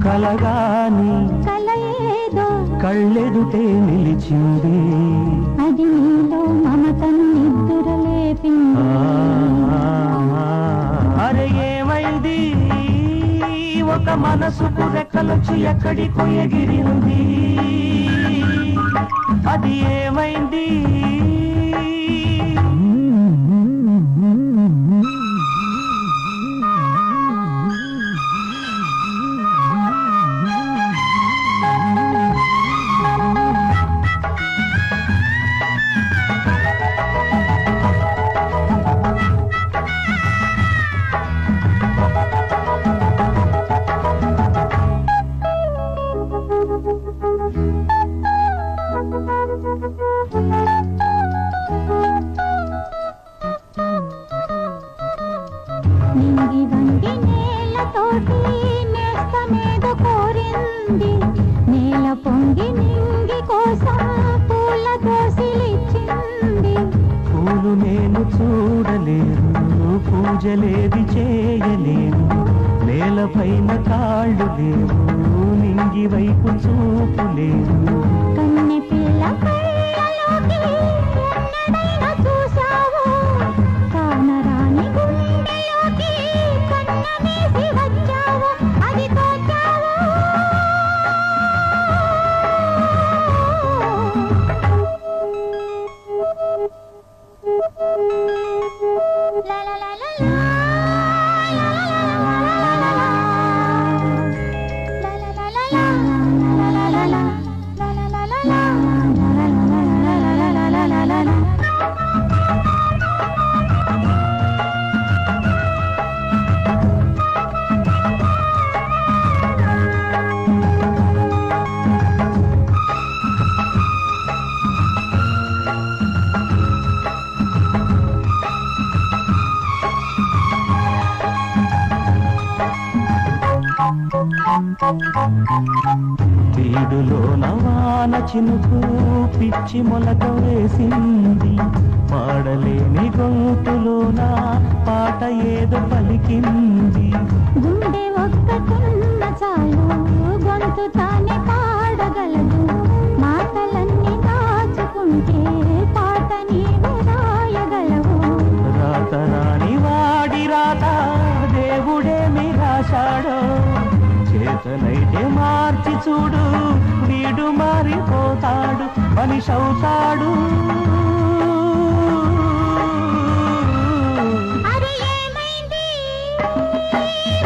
కలగాని కలయేదో కళ్ళెదుటే నిలిచింది, అది నీలో మమతను నిద్దురలేపింది. అరే ఏమైంది, ఒక మనసుకు రెక్కలొచ్చి ఎక్కడికో ఎగిరింది, అది ఏమైంది? నింగి వంగి నేలతోటి నేస్తమేదో కోరింది, నేల పొంగి నింగి కోసం పూల దోసిలిచ్చింది. పూలు నేను చూడలేను, పూజలేది చేయలేను, నేలపైన కాళ్ళు లేవు, నింగి వైపు చూపు లేదు. కన్నె పిల్ల కళ్ళలోకి ఎన్నడైనా చూశావు, కానరాని గుండెలోకి కన్నమేసి వచ్చావు, అది తోచావు. వీడులో నవాన చినుకు పిచ్చి మొలక వేసింది, పాడలేని గొంతులోన పాట ఏదో పలికింది. గుండె ఒక్కటున్న చాలు గొంతు తానే పాడగలదు, మాటలన్నీ దాచుకుంటే పాట నీవు రాయగలవు. రాత రాని వాడి రాత దేవుడేమి రాశాడో, చేతనైతే మార్చి చూడు, వీడు మారిపోతాడు, మనిషి అవుతాడు. అది ఏమైంది,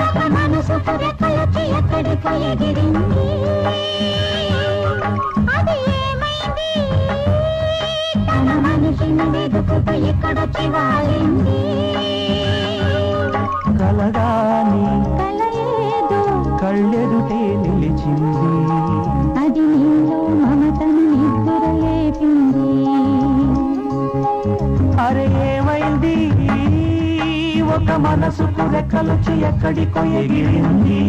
ఒక మనసుకు రెక్కలొచ్చి ఎక్కడికో ఎగిరింది, అది ఏమైంది? తన మనిషిని వెతుకుతూ ఇక్కడొచ్చి వాలింది. కలగాని కలయేదో కళ్ళెదుటే నిలిచింది, అది నీలో మమతను నిద్దురలేపింది. అరే ఏమైంది, ఒక మనసుకు రెక్కలొచ్చి ఎక్కడికో ఎగిరింది.